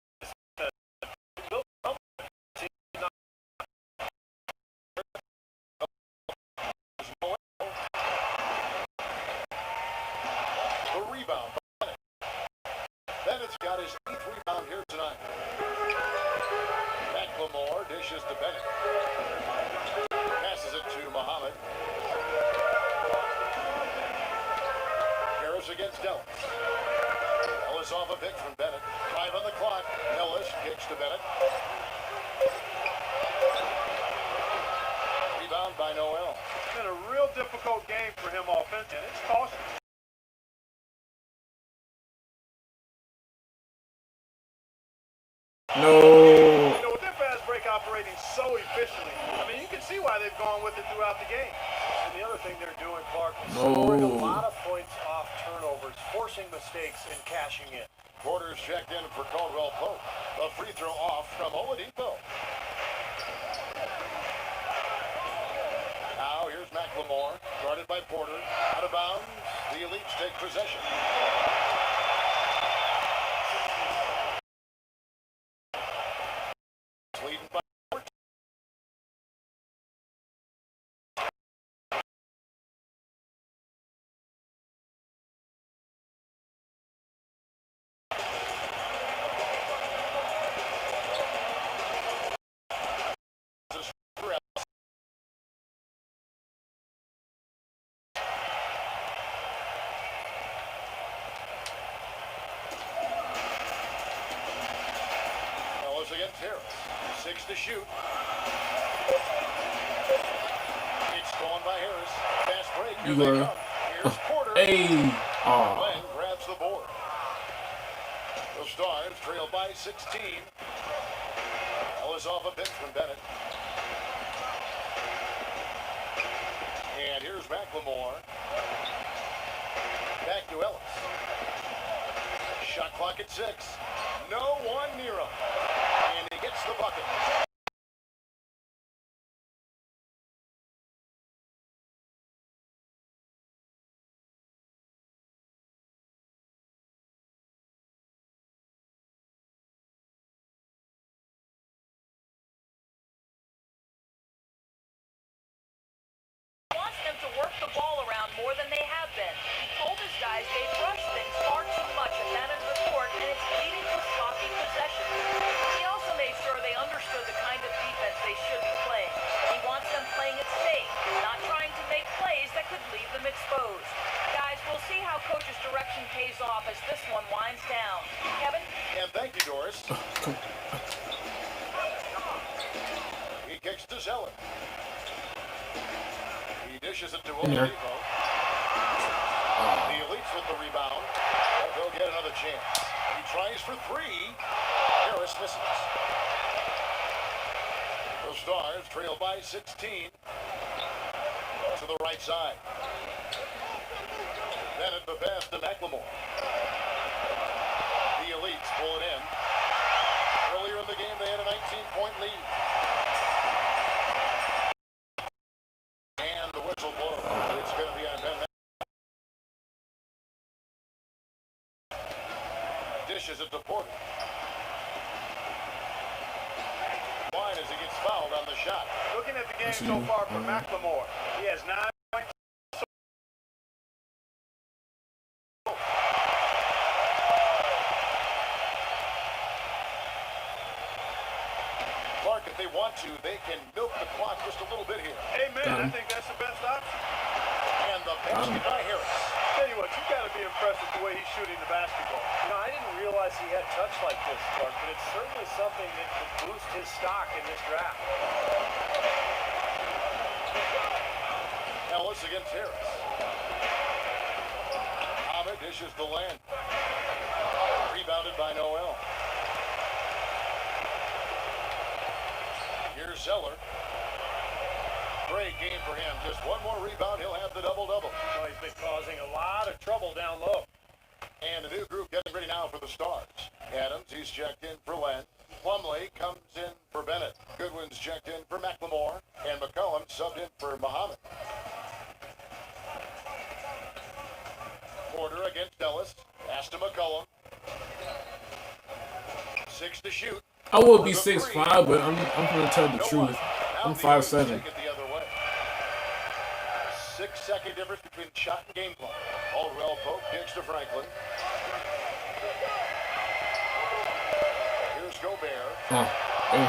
The rebound by Bennett. Bennett's got his 8th rebound here tonight. McLemore dishes to Bennett. Passes it to Muhammad. Harris against Ellis. Ellis off a pick from Bennett. 5 on the clock. Ellis kicks to Bennett. takes in cashing in. Porter's checked in for Caldwell Pope. A free throw off from Oladipo. Now here's McLemore, guarded by Porter. Out of bounds. The Elites take possession. Leading by Ellis against Harris. 6 to shoot. It's going by Harris. Fast break. Here they come. Here's Porter. Hey. Glenn grabs the board. The Stars trail by 16. Ellis off a pick from Bennett. And here's McLemore. Back to Ellis. Shot clock at 6. No one near him. And he gets the bucket. Wants them to work the ball around more than they have been. He told his guys they've rushed things far too much at that end of the court, and it's leading to sloppy possession. He also made sure they understood the kind of defense they should be playing. He wants them playing it safe, not trying to make plays that could leave them exposed. Guys, we'll see how coach's direction pays off as this one winds down. Kevin? And thank you, Doris. He kicks to Zeller. He dishes it to Oladipo. The Elites with the rebound. But they'll get another chance. He tries for 3. Harris misses. The Stars trail by 16. To the right side. Bennett the pass to McLemore. The Elites pull it in. Earlier in the game, they had a 19-point lead. And the whistle blows. It's going to be on Ben. Dishes it to Porter. Wine as he gets fouled on the shot. Looking at the game so far for McLemore, he has 9 points. Clark, if they want to, they can milk the clock just a little bit here. Amen. I think that's the best option. And the basket by Harris. Tell you what, you got to be impressed with the way he's shooting the basketball. You know, I didn't realize he had touch like this, Clark, but it's certainly something that could boost his stock in this draft. Ellis against Harris. Ahmed dishes the land. Rebounded by Noel. Here's Zeller. Great game for him. Just one more rebound, he'll have the double-double. Well, he's been causing a lot of trouble down low. And the new group getting ready now for the Stars. Adams, he's checked in for Len. Plumlee comes in for Bennett. Goodwin's checked in for McLemore. And McCollum subbed in for Muhammad. Porter against Ellis. Pass to McCollum. 6 to shoot. I would be 6'5", but I'm gonna tell the truth. I'm 5'7". Take it the other way. 6-second difference between shot and game clock. Caldwell Pope kicks to Franklin. Here's Gobert. And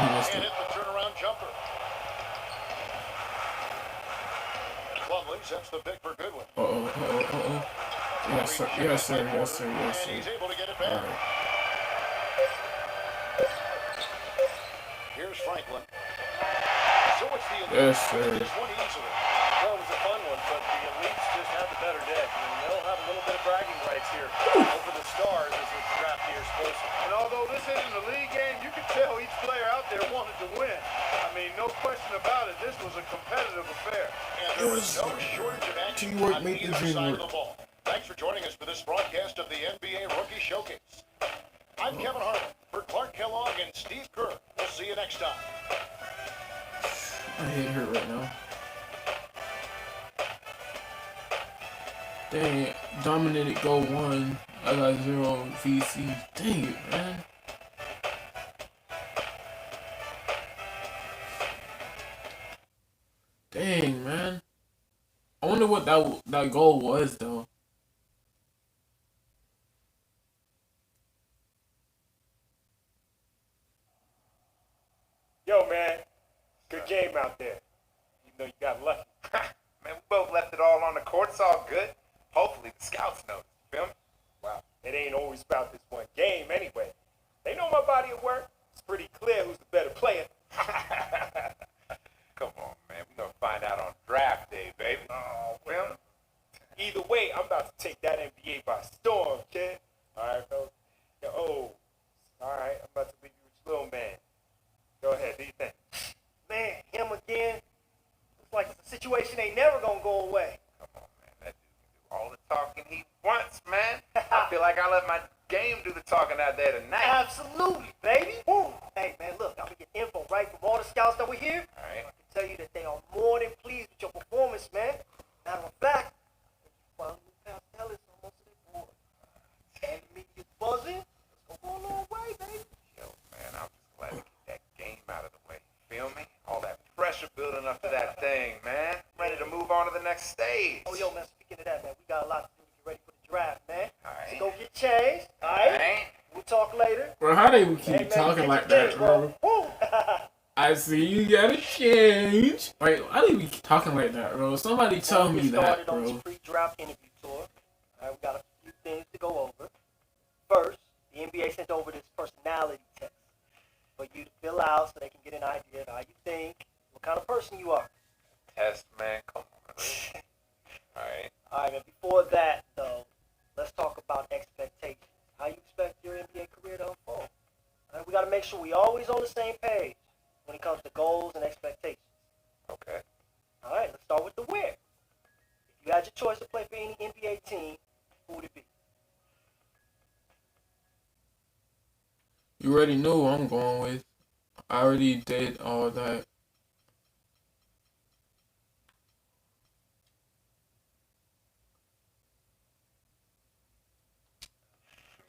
he missed And it. hit the turnaround jumper. Plumlee sets the pick for Goodwin. Yes, sir. Yes, sir. Yes, sir. Yes, And sir. he's able to get it All back. right. Here's Franklin. So it's the Elites. Yes, sir. This one easily. Well, it was a fun one, but the Elites just had the better day. I mean, they'll have a little bit of bragging rights here over the Stars as the draft year's closer. And although this isn't a league game, you could tell each player out there wanted to win. I mean, no question about it. This was a competitive affair. And there was no shortage of action Teamwork on made the either dream side of work. the ball. Thanks for for joining us for this broadcast of the NBA Rookie Showcase. I'm Kevin Harlan for Clark Kellogg and Steve Kerr. We'll see you next time. My head hurt right now. Dang it. Dominated go 1. I got 0 VC. Dang it, man. Dang, man. I wonder what that goal was, though. Yo, man, good game out there. You know you got lucky. Man, we both left it all on the court. It's all good. Hopefully the scouts know. Feel me? Wow, it ain't always about this one game anyway. They know my body of work. It's pretty clear who's the better player. Come on, man. We're going to find out on draft day, baby. Oh, Well, either way, I'm about to take that NBA by storm, kid. All right, fellas. Yo, all right, I'm about to leave you with your little man. Go ahead, do you think? Man, him again. Looks like it's a situation ain't never gonna go away. come on, man. That dude can do all the talking he wants, man. I feel like I let my game do the talking out there tonight. Absolutely, baby. Woo. Hey, man, look, I'm gonna get info right from all the scouts that were here. All right. I can tell you that they are more than pleased with your performance, man. Matter of fact, you finally passed Ellis on most of their board. And the media's buzzing. Let's go a long way, baby. Yo, man, I'm just glad to get that game out of the way. Feel me? All that pressure building up to that thing, man. Ready to move on to the next stage. Oh, yo, man, speaking of that, man, we got a lot to do to get ready for the draft, man. All right. So go get changed, all right? We'll talk later. Bro, how they would keep Hey, man, talking get like your that, things, bro? Woo. I see you gotta change. Wait, why do we keep talking like that, bro? Somebody tell Before we me get that, started on bro. this pre-draft interview tour, all right, we got a few things to go over. First, the NBA sent over this personality test for you to fill out so they can get an idea of how you think, what kind of person you are. Test, man. Come on. Really? All right. All right, and before that, though, let's talk about expectations. How you expect your NBA career to unfold. All right, we got to make sure we always on the same page when it comes to goals and expectations. Okay. All right, let's start with the where. If you had your choice to play for any NBA team, who would it be? You already know who I'm going with. I already did all that.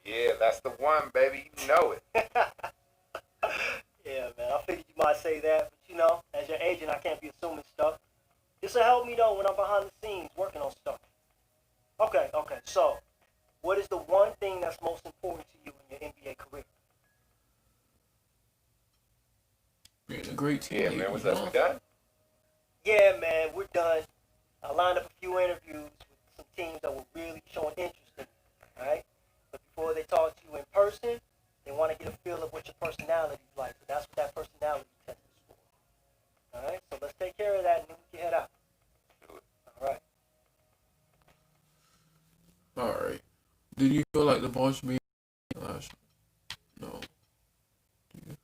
Yeah, that's the one, baby. You know it. Yeah, man, I figured you might say that, but you know, as your agent, I can't be assuming stuff. This will help me, though, when I'm behind the scenes working on stuff. Okay, so what is the one thing that's most important to you in your NBA career? Being a great team. Yeah, man. What's up? We done? Yeah, man, we're done. I lined up a few interviews with some teams that were really showing interest in you, all right? But before they talk to you in person, they want to get a feel of what your personality is like. So that's what that personality test is for. All right? So let's take care of that, and then we can head out. All right. Alright. Did you feel like the ball should be last? No. Do you?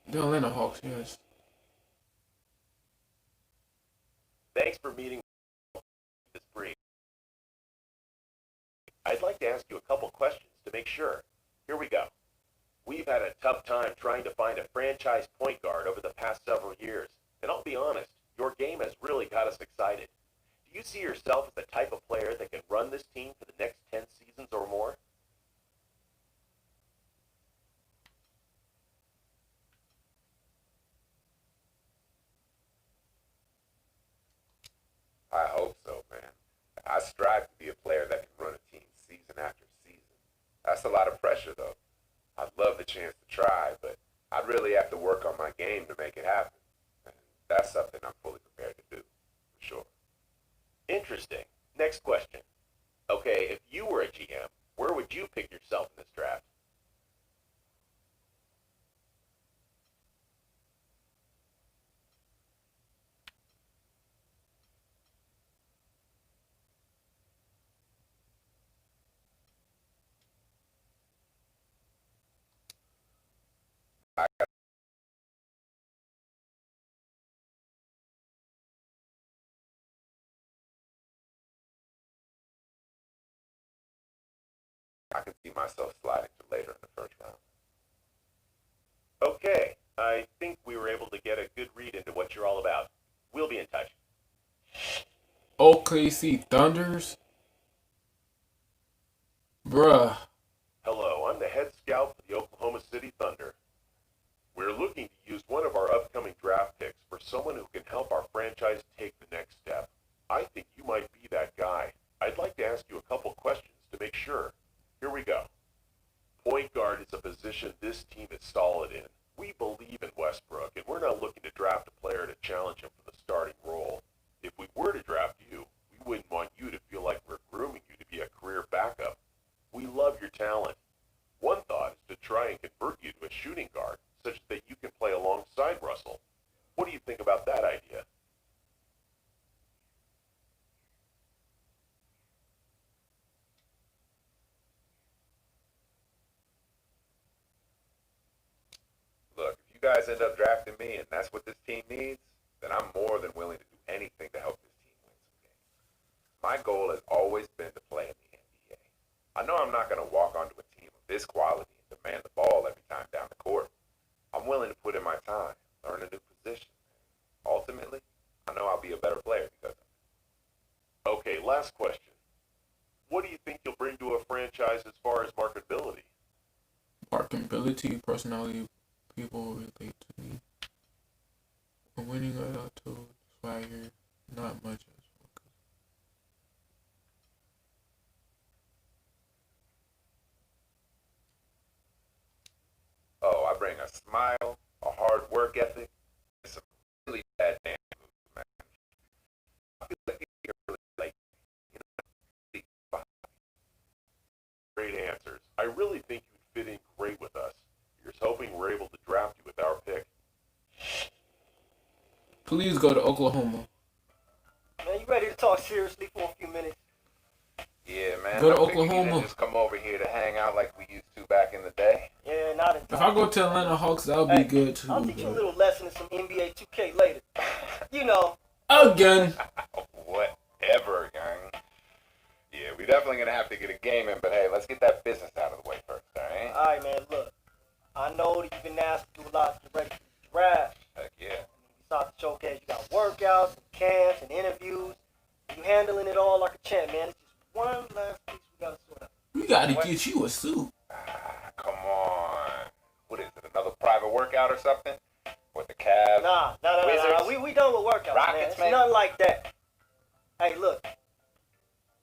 The Atlanta Hawks, yes. Thanks for meeting this brief. I'd like to ask you a couple questions to make sure. Here we go. We've had a tough time trying to find a franchise point guard over the past several years, and I'll be honest, your game has really got us excited. Do you see yourself as the type of player that can run this team for the next 10 seasons or more? I hope so, man. I strive to be a player that can run a team season after season. That's a lot of pressure, though. I'd love the chance to try, but I'd really have to work on my game to make it happen. And that's something I'm fully prepared to do, for sure. Interesting. Next question. Okay, if you were a GM, where would you pick yourself in this draft? I could see myself sliding to later in the first round. Okay, I think we were able to get a good read into what you're all about. We'll be in touch. OKC Thunders? Bruh. Hello, I'm the head scout for the Oklahoma City Thunder. We're looking to use one of our upcoming draft picks for someone who can help our franchise take the next step. I think you might be that guy. I'd like to ask you a couple questions to make sure. Here we go. Point guard is a position this team is solid in. We believe in Westbrook, and we're not looking to draft a player to challenge him for the starting role. If we were to draft you, we wouldn't want you to feel like we're grooming you to be a career backup. We love your talent. One thought is to try and convert you to a shooting guard, such that you can play alongside Russell. What do you think about that idea? Look, if you guys end up drafting me and that's what this team needs, then I'm more than willing to do anything to help this team win some games. My goal has always been to play in the NBA. I know I'm not going to walk onto a team of this quality and demand the ball every time down the court. I'm willing to put in my time, learn a new position. Ultimately, I know I'll be a better player because of it. Okay, last question. What do you think you'll bring to a franchise as far as marketability? Marketability, personality, people relate to me. I'm winning a lot too. Swagger, not much as well. Oh, I bring a smile, a hard work ethic, and some really bad damn moves, man. I feel like you're really like, Great answers. I really think you'd fit in great with us. Here's hoping we're able to draft you with our pick. Please go to Oklahoma. Man, you ready to talk seriously for a few minutes? yeah, man. Go to I figured you Oklahoma. didn't just come over here to hang out like we used to back in the day. Yeah, not in If I go to Atlanta Hawks, that'll be Hey, good too. I'll teach you a little lesson in some NBA 2K later. You know. Again. Whatever, gang. Yeah, we definitely gonna have to get a game in, but hey, let's get that business out of the way first, alright? Alright, man, look. I know that you've been asked to do a lot to get ready for the draft. Heck yeah. Besides the showcase, you got workouts, and camps, and interviews. You handling it all like a champ, man. It's just one last piece we gotta sort out. We gotta get you a suit. Come on. What is it, another private workout or something? With the Cavs? Nah. Wizards? We done with workouts, man. Rockets, It's man? nothing like that. Hey, look.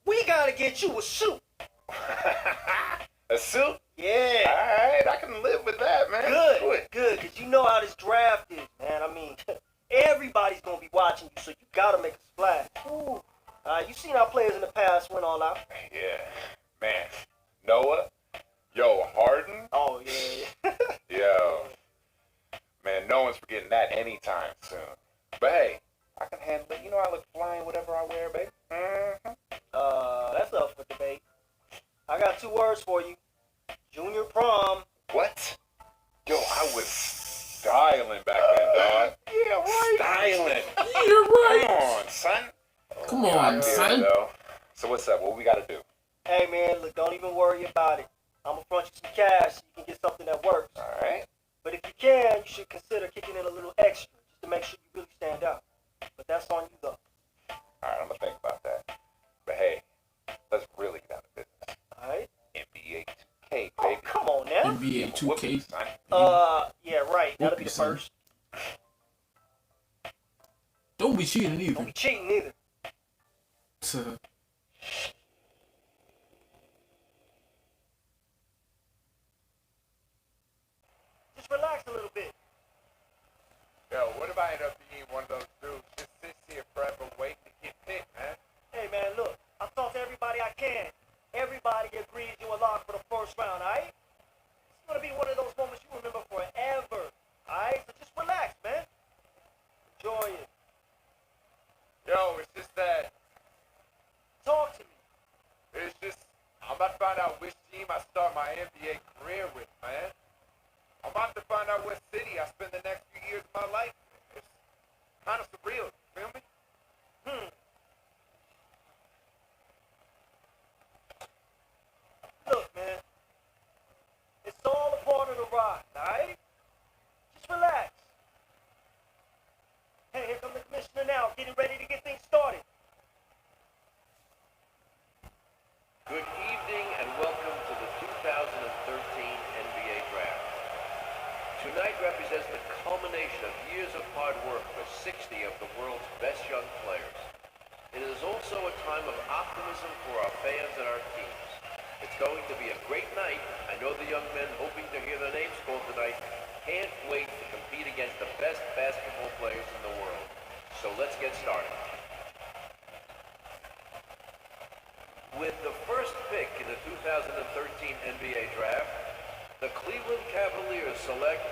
We gotta get you a suit. A suit? Yeah. Alright, I can live with that, man. Good, because you know how this draft is, man. I mean, everybody's going to be watching you, so you got to make a splash. You seen how players in the past went all out. Yeah. Man. Noah? Yo, Harden? Oh, yeah. Yo. Man, no one's forgetting that anytime soon. But hey, I can handle it. You know I look flying whatever I wear, baby. Mm-hmm. That's up for debate. I got 2 words for you. Junior prom. What? Yo, I was styling back then, dog. Yeah, right. Styling. You're right. Come on, son. Come I on, feel it, son. though. So what's up? What we gotta do? Hey, man, look, don't even worry about it. I'm going to front you some cash so you can get something that works. Alright. But if you can, you should consider kicking in a little extra just to make sure you really stand out. But that's on you, though. Alright, I'm gonna think about that. But hey, let's really get out of business. Alright? NBA 2K, baby. Oh, come on now. NBA 2K. Yeah, right. That'll be the son. first. Don't be cheating Don't either. be cheating either. Just relax a little bit. Yo, what if I end up being one of those dudes just sits here forever waiting to get picked, man? Hey, man, look. I talk to everybody I can. my NBA career with, man. I'm about to find out what city I spend the next few years of my life in. It's kind of surreal, you feel me? Look, man. It's all a part of the ride, alright? Just relax. Hey, here comes the commissioner now, getting ready to get things started. Good evening and welcome to the 2013 NBA Draft. Tonight represents the culmination of years of hard work for 60 of the world's best young players. It is also a time of optimism for our fans and our teams. It's going to be a great night. I know the young men hoping to hear their names called tonight can't wait to compete against the best basketball players in the world. So let's get started. With the first pick in the 2013 NBA Draft, the Cleveland Cavaliers select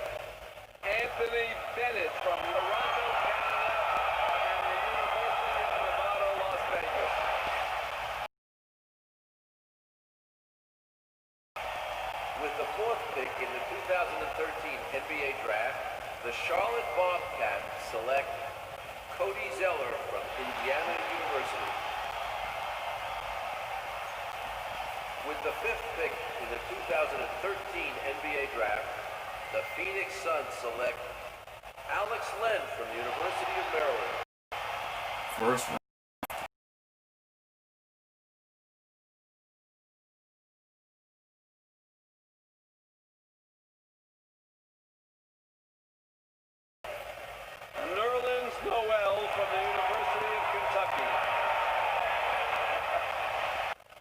Anthony Bennett from Toronto, Canada, and the University of Nevada, Las Vegas. With the fourth pick in the 2013 NBA Draft, the Charlotte Bobcats select Cody Zeller from Indiana University. With the fifth pick in the 2013 NBA Draft, the Phoenix Suns select Alex Len from the University of Maryland. First round. Nerlens Noel from the University of Kentucky.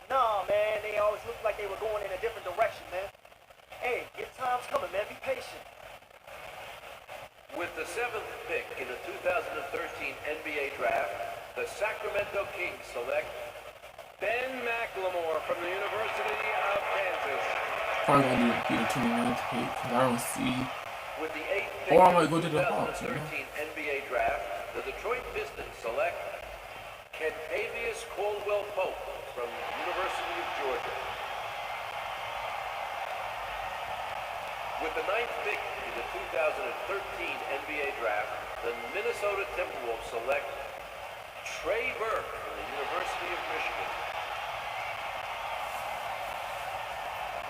Nah, man, they always looked like they were going in a different direction, man. Hey, your time's coming, man. Be patient. With the seventh pick in the 2013 NBA Draft, the Sacramento Kings select Ben McLemore from the University of Kansas. Probably gonna need to be the 29th pick, 'cause I don't see. With the eighth pick Or I in might the go to the Hawks, 2013 NBA Draft, the Detroit Pistons select Kentavious Caldwell-Pope from University of Georgia. With the ninth pick in the 2013 NBA Draft, the Minnesota Timberwolves select Trey Burke from the University of Michigan.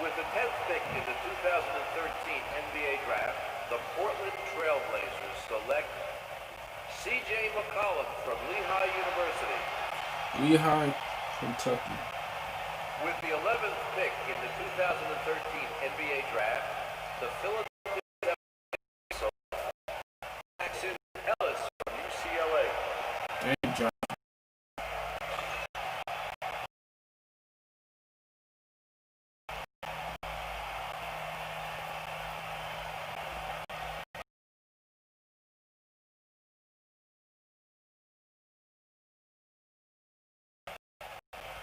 With the 10th pick in the 2013 NBA Draft, the Portland Trailblazers select C.J. McCollum from Lehigh University. Lehigh, Kentucky. With the 11th pick in the 2013 NBA Draft, the Philadelphia 76ers select Jackson Ellis from UCLA. Dang, John.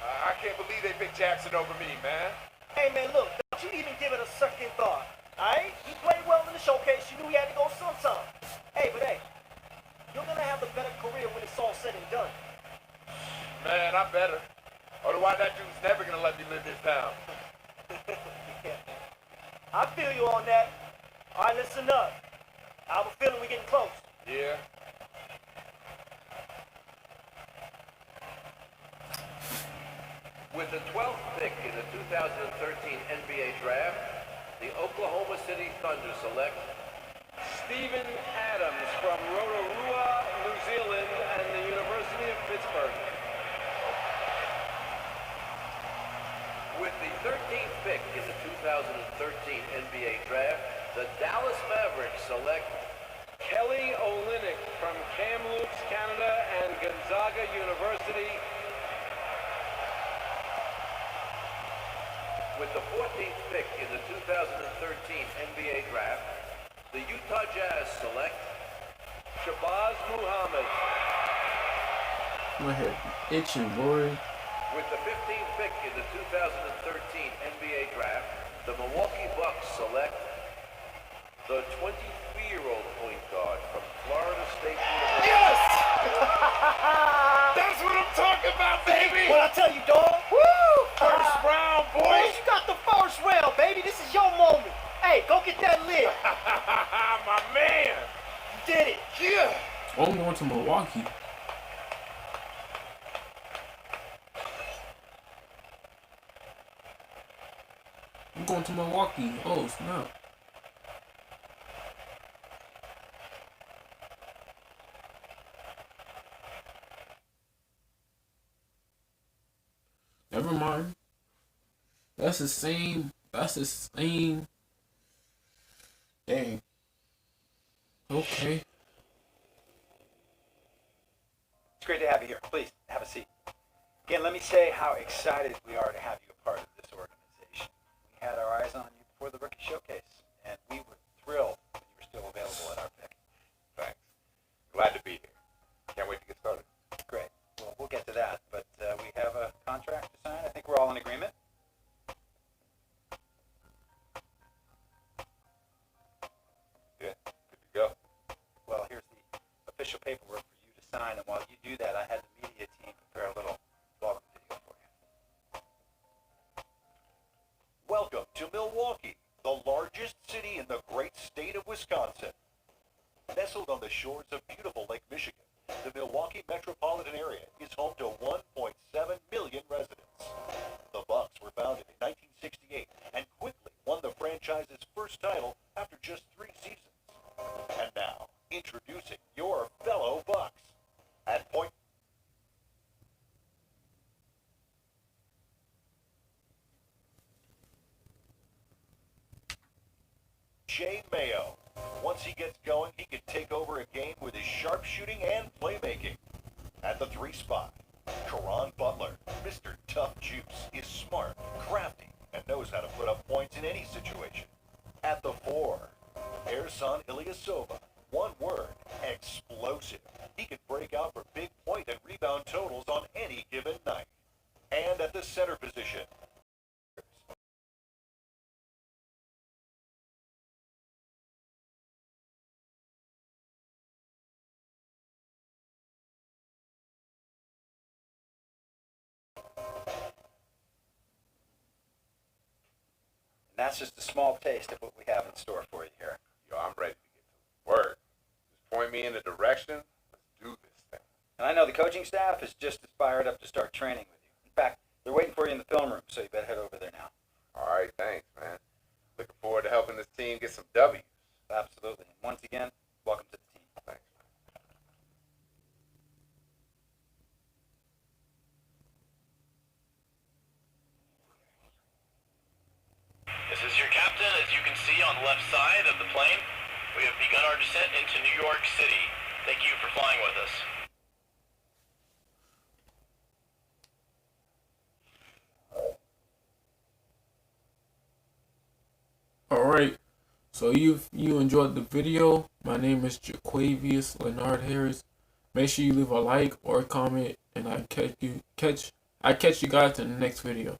I can't believe they picked Jackson over me, man. Hey, man, look, don't you even give it a second thought, alright? He played well in the showcase. You knew he had to go sometime. Hey, but hey, you're gonna have a better career when it's all said and done. Man, I better. Otherwise, that dude's never gonna let me live this down. Yeah. I feel you on that. All right, listen up. I have a feeling we're getting close. Yeah. With the 12th pick in the 2013 NBA Draft, the Oklahoma City Thunder select Steven Adams from Rotorua, New Zealand, and the University of Pittsburgh. With the 13th pick in the 2013 NBA Draft, the Dallas Mavericks select Kelly Olynyk from Kamloops, Canada, and Gonzaga University. With the 14th pick in the 2013 NBA Draft, the Utah Jazz select Shabazz Muhammad. My head itching, boy. With the 15th pick in the 2013 NBA Draft, the Milwaukee Bucks select the 23-year-old point guard from Florida State University. Yes! That's what I'm talking about, baby! What I tell you, dog? Woo! First round, boy! You got the first round, baby. Oh, I'm going to Milwaukee. I'm going to Milwaukee. Oh, snap. Never mind. That's the same. That's the same. Dang. Okay. It's great to have you here. Please, have a seat. Again, let me say how excited we are to have you a part of this organization. We had our eyes on you before the Rookie Showcase, and we were thrilled that you were still available at our pick. Thanks. Glad to be here. Can't wait to get started. Great. Well, we'll get to that, but we have a contract to sign. I think we're all in agreement. Yeah, good to go. Well, here's the official paperwork for you to sign, and while you do that, I had the media team prepare a little welcome video for you. Welcome to Milwaukee, the largest city in the great state of Wisconsin. Nestled on the shores of beautiful Lake Michigan, the Milwaukee metropolitan area is home to 1.7 million residents. The Bucks were founded in 1968 and quickly won the franchise's first title after just 3 seasons. And now, introducing your fellow Bucks. At point Jay Mayo. Once he gets going, he can take over a game with his sharpshooting and playmaking. At the 3 spot, Caron Butler, Mr. Tough Juice, is smart, crafty, and knows how to put up points in any situation. At the 4, Ersan Ilyasova, one word, explosive. He can break out for big point and rebound totals on any given night. And at the center position, And that's just a small taste of what we have in store for you here. Yo, I'm ready to get to work. Just point me in a direction. Let's do this thing. And I know the coaching staff is just as fired up to start training with you. In fact, they're waiting for you in the film room, so you better head over there now. All right, thanks, man. Looking forward to helping this team get some W's. Absolutely. And once again, welcome to the team. Thanks. This is your captain. As you can see on the left side of the plane, we have begun our descent into New York City. Thank you for flying with us. Alright, so you enjoyed the video. My name is Jaquavius Leonard Harris. Make sure you leave a like or a comment, and I catch you guys in the next video.